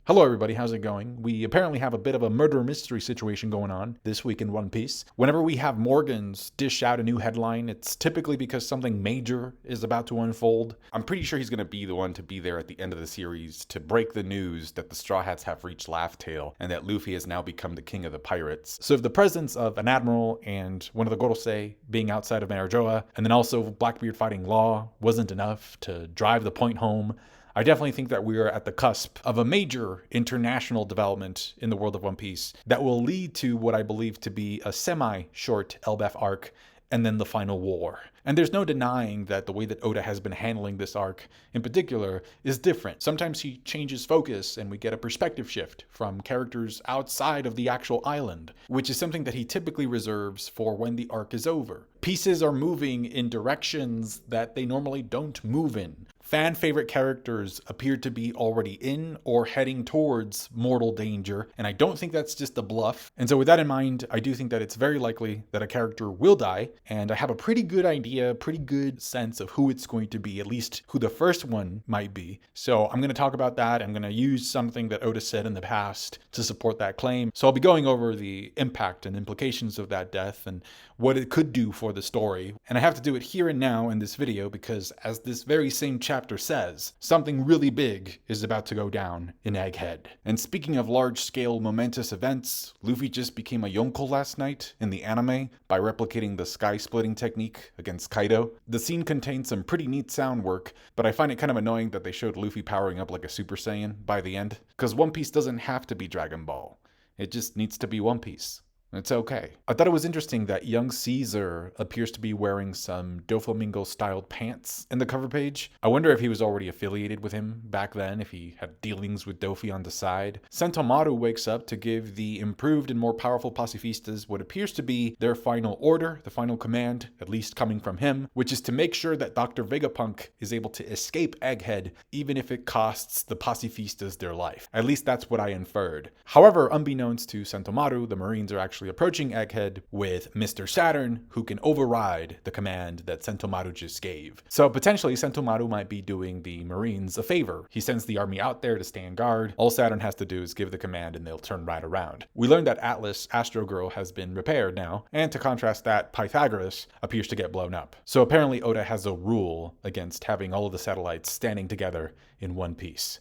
Hello everybody, how's it going? We apparently have a bit of a murder mystery situation going on this week in One Piece. Whenever we have Morgans dish out a new headline, it's typically because something major is about to unfold. I'm pretty sure he's going to be the one to be there at the end of the series to break the news that the Straw Hats have reached Laugh Tale and that Luffy has now become the king of the pirates. So if the presence of an Admiral and one of the Gorosei being outside of Marijoa, and then also Blackbeard fighting Law wasn't enough to drive the point home, I definitely think that we are at the cusp of a major international development in the world of One Piece that will lead to what I believe to be a semi-short Elbaf arc and then the final war. And there's no denying that the way that Oda has been handling this arc in particular is different. Sometimes he changes focus and we get a perspective shift from characters outside of the actual island, which is something that he typically reserves for when the arc is over. Pieces are moving in directions that they normally don't move in. Fan favorite characters appear to be already in or heading towards mortal danger, and I don't think that's just a bluff. And so with that in mind, I do think that it's very likely that a character will die, and I have a pretty good idea, pretty good sense of who it's going to be, at least who the first one might be. So I'm going to talk about that. I'm going to use something that Oda said in the past to support that claim. So I'll be going over the impact and implications of that death and what it could do for the story. And I have to do it here and now in this video because, as this very same chapter says, something really big is about to go down in Egghead. And speaking of large-scale momentous events, Luffy just became a Yonko last night in the anime by replicating the sky-splitting technique against Kaido. The scene contains some pretty neat sound work, but I find it kind of annoying that they showed Luffy powering up like a Super Saiyan by the end, because One Piece doesn't have to be Dragon Ball. It just needs to be One Piece. It's okay. I thought it was interesting that young Caesar appears to be wearing some Doflamingo-styled pants in the cover page. I wonder if he was already affiliated with him back then, if he had dealings with Dofi on the side. Sentomaru wakes up to give the improved and more powerful Pacifistas what appears to be their final order, the final command, at least coming from him, which is to make sure that Dr. Vegapunk is able to escape Egghead, even if it costs the Pacifistas their life. At least that's what I inferred. However, unbeknownst to Sentomaru, the Marines are actually approaching Egghead with Mr. Saturn, who can override the command that Sentomaru just gave. So potentially Sentomaru might be doing the Marines a favor. He sends the army out there to stand guard. All Saturn has to do is give the command and they'll turn right around. We learned that Atlas, Astro Girl, has been repaired now, and to contrast that, Pythagoras appears to get blown up. So apparently Oda has a rule against having all of the satellites standing together in one piece.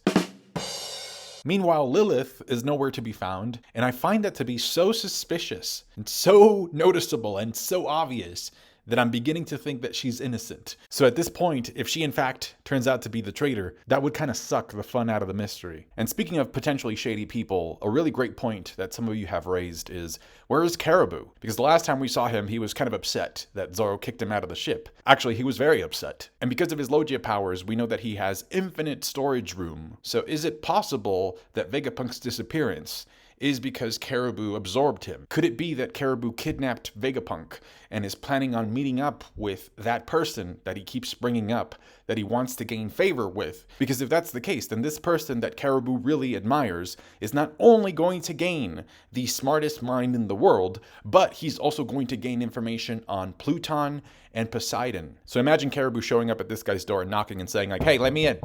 Meanwhile, Lilith is nowhere to be found, and I find that to be so suspicious and so noticeable and so obvious that I'm beginning to think that she's innocent. So at this point, if she in fact turns out to be the traitor, that would kind of suck the fun out of the mystery. And speaking of potentially shady people, a really great point that some of you have raised is, where is Caribou? Because the last time we saw him, he was kind of upset that Zoro kicked him out of the ship. Actually, he was very upset. And because of his Logia powers, we know that he has infinite storage room. So is it possible that Vegapunk's disappearance is because Caribou absorbed him? Could it be that Caribou kidnapped Vegapunk and is planning on meeting up with that person that he keeps bringing up, that he wants to gain favor with? Because if that's the case, then this person that Caribou really admires is not only going to gain the smartest mind in the world, but he's also going to gain information on Pluton and Poseidon. So imagine Caribou showing up at this guy's door and knocking and saying like, hey, let me in.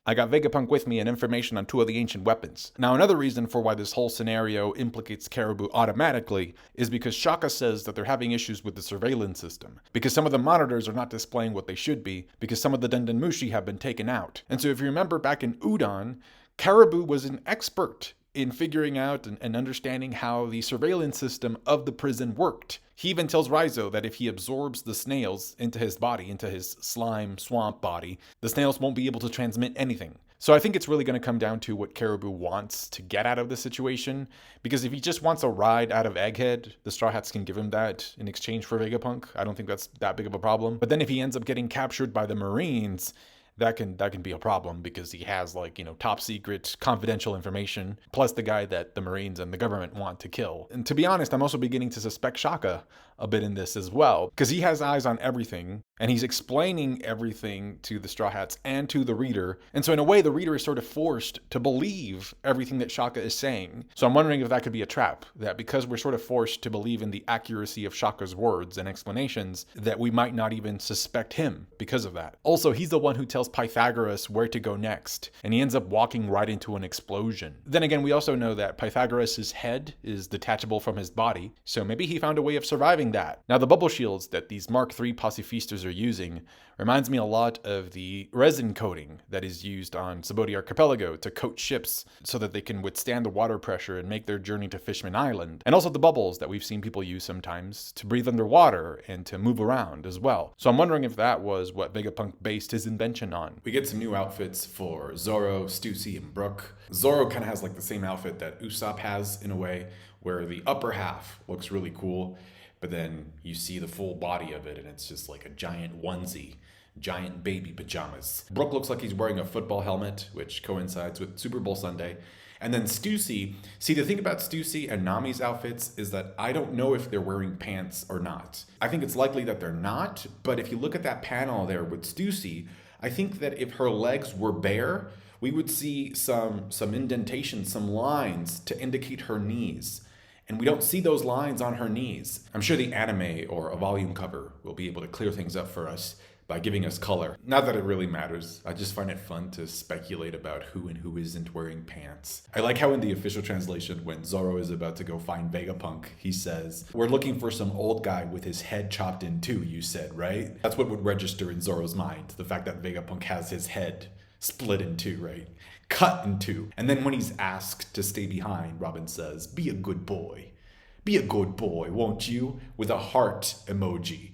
I got Vegapunk with me and information on 2 of the ancient weapons. Now, another reason for why this whole scenario implicates Caribou automatically is because Shaka says that they're having issues with the surveillance system, because some of the monitors are not displaying what they should be, because some of the Dendenmushi have been taken out. And so if you remember back in Udon, Caribou was an expert in figuring out and understanding how the surveillance system of the prison worked. He even tells Raizo that if he absorbs the snails into his body, into his slime swamp body, the snails won't be able to transmit anything. So I think it's really going to come down to what Caribou wants to get out of the situation, because if he just wants a ride out of Egghead, the Straw Hats can give him that in exchange for Vegapunk. I don't think that's that big of a problem. But then if he ends up getting captured by the Marines, that can be a problem, because he has, like, you know, top secret confidential information, plus the guy that the Marines and the government want to kill. And to be honest, I'm also beginning to suspect Shaka a bit in this as well, because he has eyes on everything, and he's explaining everything to the Straw Hats and to the reader. And so in a way, the reader is sort of forced to believe everything that Shaka is saying. So I'm wondering if that could be a trap, that because we're sort of forced to believe in the accuracy of Shaka's words and explanations, that we might not even suspect him because of that. Also, he's the one who tells Pythagoras where to go next, and he ends up walking right into an explosion. Then again, we also know that Pythagoras' head is detachable from his body, so maybe he found a way of surviving that. Now, the bubble shields that these Mark III Pacifistas are using reminds me a lot of the resin coating that is used on Subodi Archipelago to coat ships so that they can withstand the water pressure and make their journey to Fishman Island. And also the bubbles that we've seen people use sometimes to breathe underwater and to move around as well. So I'm wondering if that was what Vegapunk based his invention on. We get some new outfits for Zoro, Stussy, and Brook. Zoro kind of has like the same outfit that Usopp has in a way, where the upper half looks really cool, but then you see the full body of it and it's just like a giant onesie, giant baby pajamas. Brook looks like he's wearing a football helmet, which coincides with Super Bowl Sunday. And then Stussy, see, the thing about Stussy and Nami's outfits is that I don't know if they're wearing pants or not. I think it's likely that they're not, but if you look at that panel there with Stussy, I think that if her legs were bare, we would see some indentations, some lines to indicate her knees. And we don't see those lines on her knees. I'm sure the anime or a volume cover will be able to clear things up for us by giving us color. Not that it really matters. I just find it fun to speculate about who and who isn't wearing pants. I like how in the official translation, when Zoro is about to go find Vegapunk, he says, "We're looking for some old guy with his head chopped in two, you said, right?" That's what would register in Zoro's mind, the fact that Vegapunk has his head split in two, right? Cut in two. And then when he's asked to stay behind, Robin says, "Be a good boy. Be a good boy, won't you?" With a heart emoji.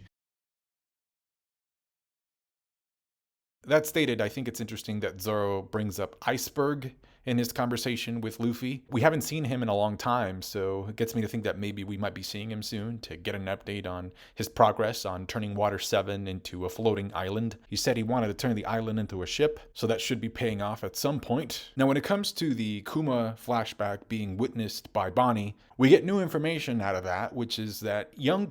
That stated, I think it's interesting that Zoro brings up Iceberg in his conversation with Luffy. We haven't seen him in a long time, so it gets me to think that maybe we might be seeing him soon to get an update on his progress on turning Water 7 into a floating island. He said he wanted to turn the island into a ship, so that should be paying off at some point. Now, when it comes to the Kuma flashback being witnessed by Bonnie, we get new information out of that, which is that young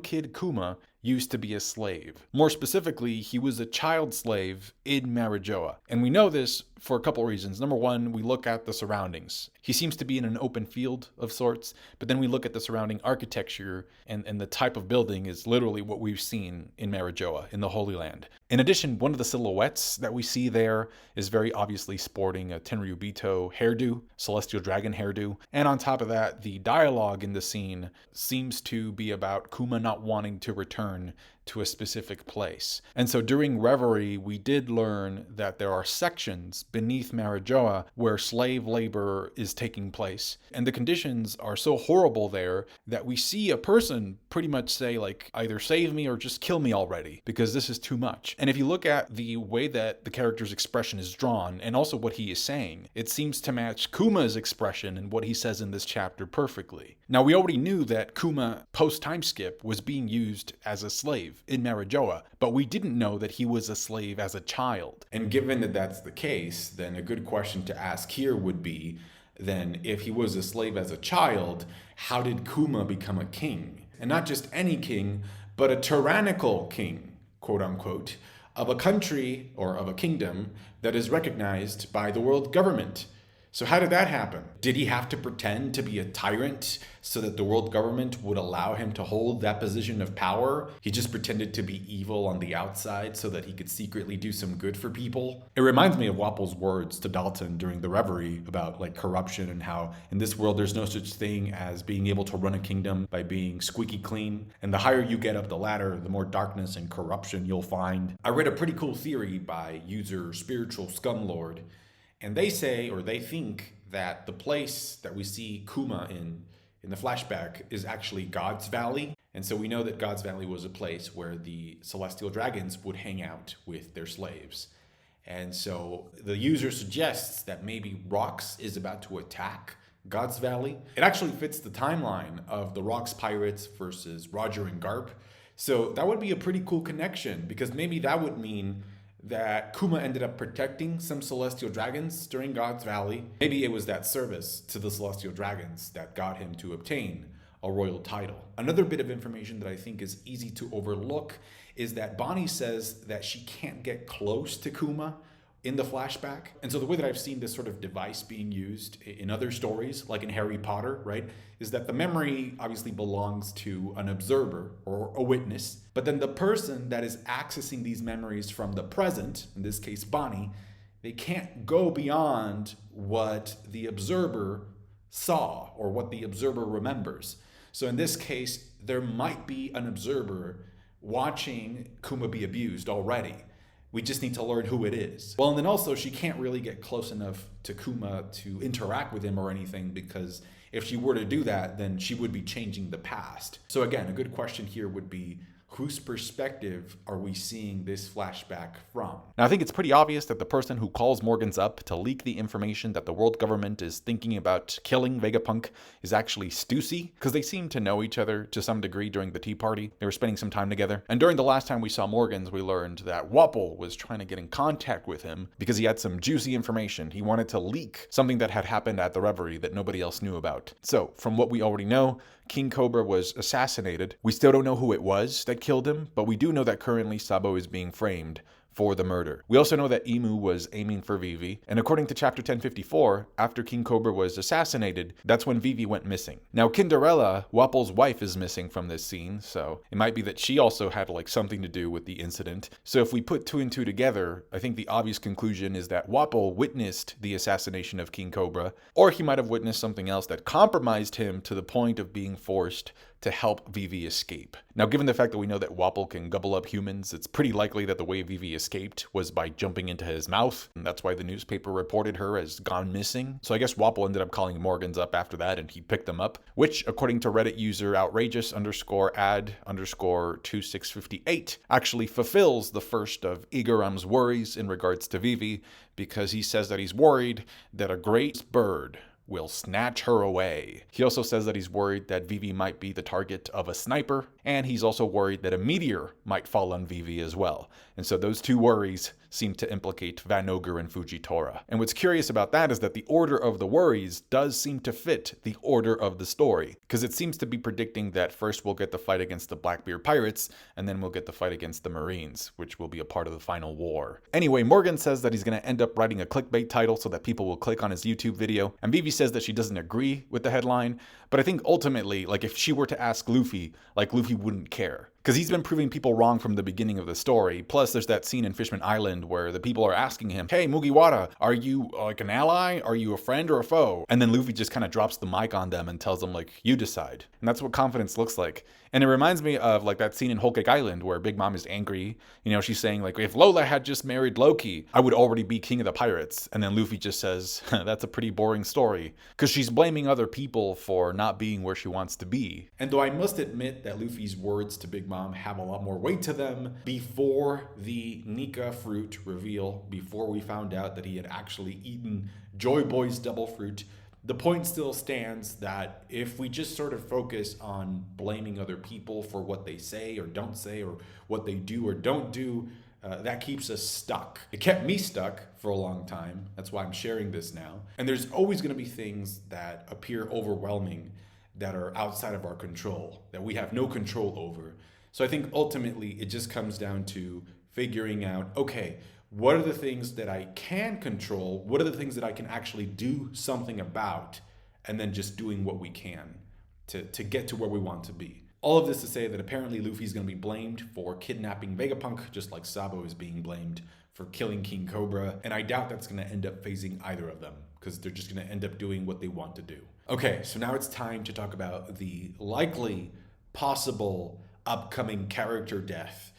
kid Kuma, used to be a slave. More specifically, he was a child slave in Marijoa. And we know this for a couple reasons. Number one, we look at the surroundings. He seems to be in an open field of sorts, but then we look at the surrounding architecture, and the type of building is literally what we've seen in Marijoa, in the Holy Land. In addition, one of the silhouettes that we see there is very obviously sporting a Tenryubito hairdo, Celestial Dragon hairdo. And on top of that, the dialogue in the scene seems to be about Kuma not wanting to return to a specific place. And so during Reverie, we did learn that there are sections beneath Marijoa where slave labor is taking place. And the conditions are so horrible there that we see a person pretty much say, like, either save me or just kill me already, because this is too much. And if you look at the way that the character's expression is drawn, and also what he is saying, it seems to match Kuma's expression and what he says in this chapter perfectly. Now, we already knew that Kuma, post-time skip, was being used as a slave in Marijoa, but we didn't know that he was a slave as a child. And given that that's the case, then a good question to ask here would be, then if he was a slave as a child, how did Kuma become a king? And not just any king, but a tyrannical king, quote unquote, of a country or of a kingdom that is recognized by the world government. So how did that happen? Did he have to pretend to be a tyrant so that the world government would allow him to hold that position of power? He just pretended to be evil on the outside so that he could secretly do some good for people? It reminds me of Wapple's words to Dalton during the Reverie about like corruption and how in this world there's no such thing as being able to run a kingdom by being squeaky clean. And the higher you get up the ladder, the more darkness and corruption you'll find. I read a pretty cool theory by user Spiritual Scumlord. And they say, or they think, that the place that we see Kuma in the flashback is actually God's Valley. And so we know that God's Valley was a place where the celestial dragons would hang out with their slaves. And so the user suggests that maybe Rox is about to attack God's Valley. It actually fits the timeline of the Rox pirates versus Roger and Garp. So that would be a pretty cool connection, because maybe that would mean that Kuma ended up protecting some celestial dragons during God's Valley. Maybe it was that service to the celestial dragons that got him to obtain a royal title. Another bit of information that I think is easy to overlook is that Bonnie says that she can't get close to Kuma in the flashback. And so the way that I've seen this sort of device being used in other stories, like in Harry Potter, right, is that the memory obviously belongs to an observer or a witness, but then the person that is accessing these memories from the present, in this case Bonnie, they can't go beyond what the observer saw or what the observer remembers. So in this case, there might be an observer watching Kuma be abused already. We just need to learn who it is. Well, and then also she can't really get close enough to Kuma to interact with him or anything, because if she were to do that, then she would be changing the past. So again, a good question here would be, whose perspective are we seeing this flashback from? Now, I think it's pretty obvious that the person who calls Morgans up to leak the information that the world government is thinking about killing Vegapunk is actually Stussy, because they seem to know each other to some degree during the tea party. They were spending some time together. And during the last time we saw Morgans, we learned that Wapol was trying to get in contact with him because he had some juicy information. He wanted to leak something that had happened at the Reverie that nobody else knew about. So, from what we already know, King Cobra was assassinated. We still don't know who it was that killed him, but we do know that currently Sabo is being framed for the murder. We also know that Imu was aiming for Vivi, and according to chapter 1054, after King Cobra was assassinated, that's when Vivi went missing. Now, Kinderella, Wapol's wife, is missing from this scene, so it might be that she also had something to do with the incident. So if we put two and two together, I think the obvious conclusion is that Wapol witnessed the assassination of King Cobra, or he might have witnessed something else that compromised him to the point of being forced to help Vivi escape. Now, given the fact that we know that Wapol can gobble up humans, it's pretty likely that the way Vivi escaped was by jumping into his mouth, and that's why the newspaper reported her as gone missing. So I guess Wapol ended up calling Morgans up after that, and he picked them up, which, according to Reddit user outrageous_ad_2658, actually fulfills the first of Igaram's worries in regards to Vivi, because he says that he's worried that a great bird will snatch her away. He also says that he's worried that Vivi might be the target of a sniper, and he's also worried that a meteor might fall on Vivi as well. And so those two worries seem to implicate Vanogur and Fujitora. And what's curious about that is that the order of the worries does seem to fit the order of the story, because it seems to be predicting that first we'll get the fight against the Blackbeard pirates, and then we'll get the fight against the Marines, which will be a part of the final war. Anyway, Morgan says that he's going to end up writing a clickbait title so that people will click on his YouTube video, and Vivi says that she doesn't agree with the headline, but I think ultimately, if she were to ask Luffy, Luffy wouldn't care. Because he's been proving people wrong from the beginning of the story. Plus, there's that scene in Fishman Island where the people are asking him, hey, Mugiwara, are you an ally? Are you a friend or a foe? And then Luffy just kind of drops the mic on them and tells them, you decide. And that's what confidence looks like. And it reminds me of that scene in Whole Cake Island where Big Mom is angry. She's saying if Lola had just married Loki, I would already be king of the pirates. And then Luffy just says, that's a pretty boring story. Because she's blaming other people for not being where she wants to be. And though I must admit that Luffy's words to Big Mom have a lot more weight to them before the Nika fruit reveal, before we found out that he had actually eaten Joy Boy's double fruit, the point still stands that if we just sort of focus on blaming other people for what they say or what they do or don't do, that keeps us stuck. It kept me stuck for a long time. That's why I'm sharing this now. And there's always going to be things that appear overwhelming that are outside of our control, that we have no control over. So I think ultimately it just comes down to figuring out, okay, what are the things that I can control? What are the things that I can actually do something about? And then just doing what we can to get to where we want to be. All of this to say that apparently Luffy's going to be blamed for kidnapping Vegapunk, just like Sabo is being blamed for killing King Cobra. And I doubt that's going to end up phasing either of them, because they're just going to end up doing what they want to do. Okay, so now it's time to talk about the likely possible upcoming character death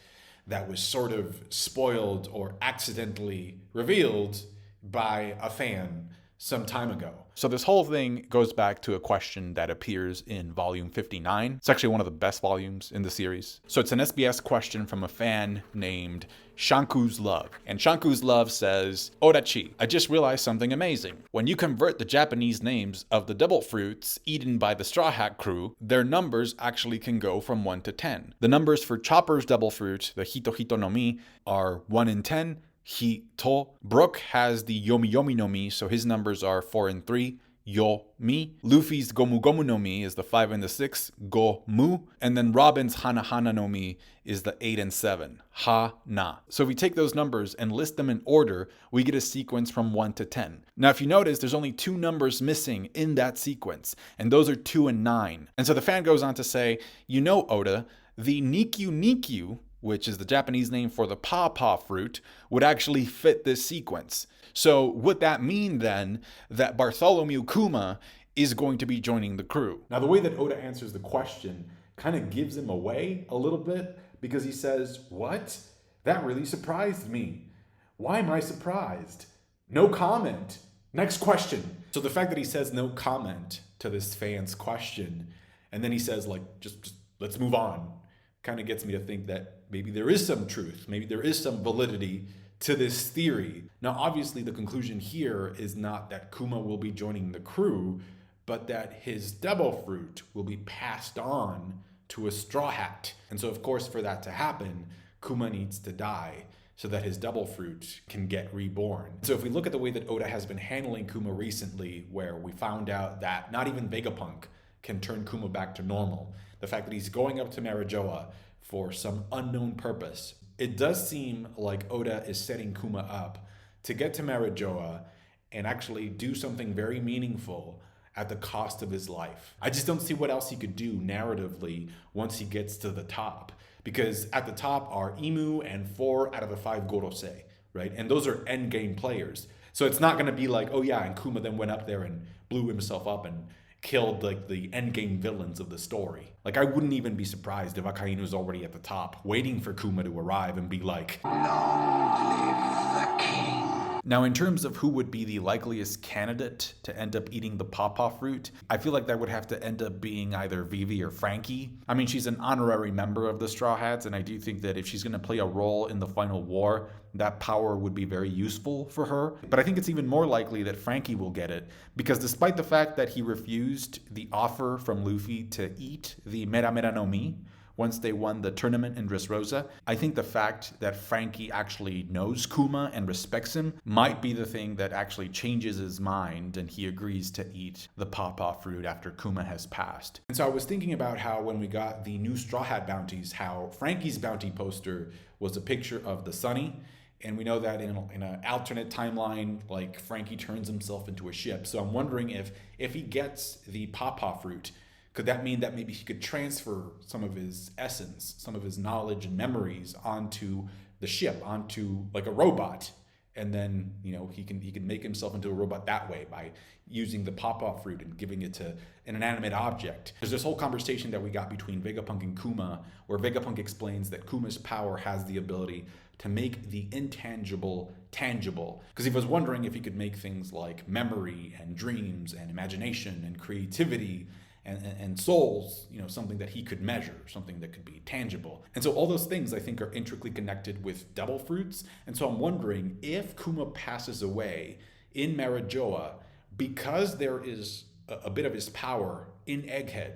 that was sort of spoiled or accidentally revealed by a fan some time ago. So this whole thing goes back to a question that appears in volume 59. It's actually one of the best volumes in the series. So it's an SBS question from a fan named Shanku's Love. And Shanku's Love says, Odachi, I just realized something amazing. When you convert the Japanese names of the devil fruits eaten by the Straw Hat crew, their numbers actually can go from 1 to 10. The numbers for Chopper's devil fruit, the Hito Hito no Mi, are 1 and 10. Hito. Brook has the Yomi Yomi no Mi, so his numbers are 4 and 3. yo mi. Luffy's Gomu Gomu no Mi is the 5 and the 6, go mu. And then Robin's Hana Hana no Mi is the 8 and 7, ha na. So if we take those numbers and list them in order, we get a sequence from 1 to 10. Now, if you notice, there's only 2 numbers missing in that sequence, and those are 2 and 9. And so the fan goes on to say, you know, Oda, the Nikyu Nikyu, which is the Japanese name for the pawpaw fruit, would actually fit this sequence. So would that mean then that Bartholomew Kuma is going to be joining the crew? Now, the way that Oda answers the question kind of gives him away a little bit, because he says, what? That really surprised me. Why am I surprised? No comment. Next question. So the fact that he says no comment to this fan's question, and then he says, like, just let's move on, kind of gets me to think that maybe there is some truth, maybe there is some validity to this theory. Now, obviously, the conclusion here is not that Kuma will be joining the crew, but that his devil fruit will be passed on to a Straw Hat. And so, of course, for that to happen, Kuma needs to die so that his devil fruit can get reborn. So if we look at the way that Oda has been handling Kuma recently, where we found out that not even Vegapunk can turn Kuma back to normal, the fact that he's going up to Marijoa for some unknown purpose, it does seem like Oda is setting Kuma up to get to Marijoa and actually do something very meaningful at the cost of his life. I just don't see what else he could do narratively once he gets to the top, because at the top are Imu and 4 out of the 5 Gorosei, right? And those are endgame players. So it's not going to be like, oh yeah, and Kuma then went up there and blew himself up and killed like the endgame villains of the story. Like, I wouldn't even be surprised if Akainu's already at the top, waiting for Kuma to arrive and be like, long live the king. Now, in terms of who would be the likeliest candidate to end up eating the pawpaw fruit, I feel like that would have to end up being either Vivi or Frankie. I mean, she's an honorary member of the Straw Hats, and I do think that if she's going to play a role in the final war, that power would be very useful for her. But I think it's even more likely that Frankie will get it, because despite the fact that he refused the offer from Luffy to eat the Mera Mera no Mi once they won the tournament in Dressrosa, I think the fact that Frankie actually knows Kuma and respects him might be the thing that actually changes his mind and he agrees to eat the pawpaw fruit after Kuma has passed. And so I was thinking about how when we got the new Straw Hat bounties, how Frankie's bounty poster was a picture of the Sunny. And we know that in an alternate timeline, like, Frankie turns himself into a ship. So I'm wondering if he gets the pawpaw fruit, could that mean that maybe he could transfer some of his essence, some of his knowledge and memories onto the ship, onto like a robot? And then, you know, he can make himself into a robot that way by using the pawpaw fruit and giving it to an inanimate object. There's this whole conversation that we got between Vegapunk and Kuma, where Vegapunk explains that Kuma's power has the ability to make the intangible tangible. Because he was wondering if he could make things like memory and dreams and imagination and creativity and souls, you know, something that he could measure, something that could be tangible. And so all those things I think are intricately connected with devil fruits. And so I'm wondering if Kuma passes away in Marijoa because there is a bit of his power in Egghead,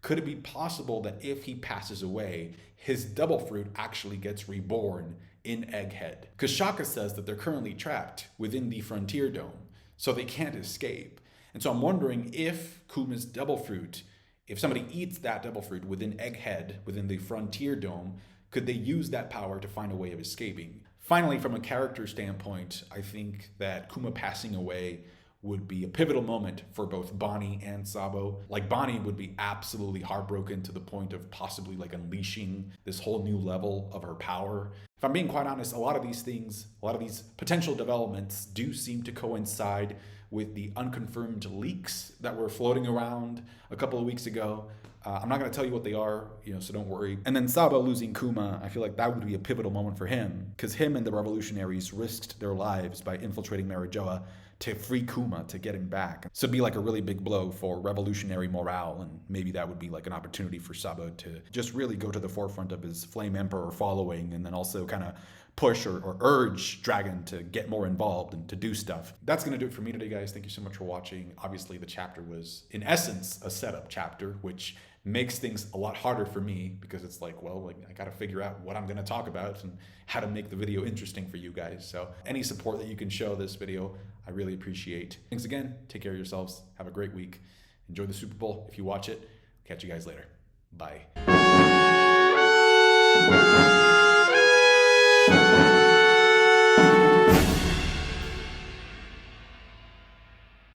could it be possible that if he passes away, his devil fruit actually gets reborn in Egghead? Because Shaka says that they're currently trapped within the Frontier Dome, so they can't escape. And so I'm wondering if Kuma's devil fruit, if somebody eats that devil fruit within Egghead, within the Frontier Dome, could they use that power to find a way of escaping? Finally, from a character standpoint, I think that Kuma passing away would be a pivotal moment for both Bonnie and Sabo. Like, Bonnie would be absolutely heartbroken to the point of possibly like unleashing this whole new level of her power. If I'm being quite honest, a lot of these things, a lot of these potential developments do seem to coincide with the unconfirmed leaks that were floating around a couple of weeks ago. I'm not going to tell you what they are, so don't worry. And then Sabo losing Kuma, I feel like that would be a pivotal moment for him, because him and the revolutionaries risked their lives by infiltrating Marijoa to free Kuma, to get him back. So it'd be like a really big blow for revolutionary morale, and maybe that would be like an opportunity for Sabo to just really go to the forefront of his Flame Emperor following, and then also kind of push or urge Dragon to get more involved and to do stuff. That's going to do it for me today, guys. Thank you so much for watching. Obviously, the chapter was, in essence, a setup chapter, which makes things a lot harder for me because it's like, well, like I got to figure out what I'm going to talk about and how to make the video interesting for you guys. So any support that you can show this video, I really appreciate. Thanks again. Take care of yourselves. Have a great week. Enjoy the Super Bowl if you watch it. Catch you guys later. Bye.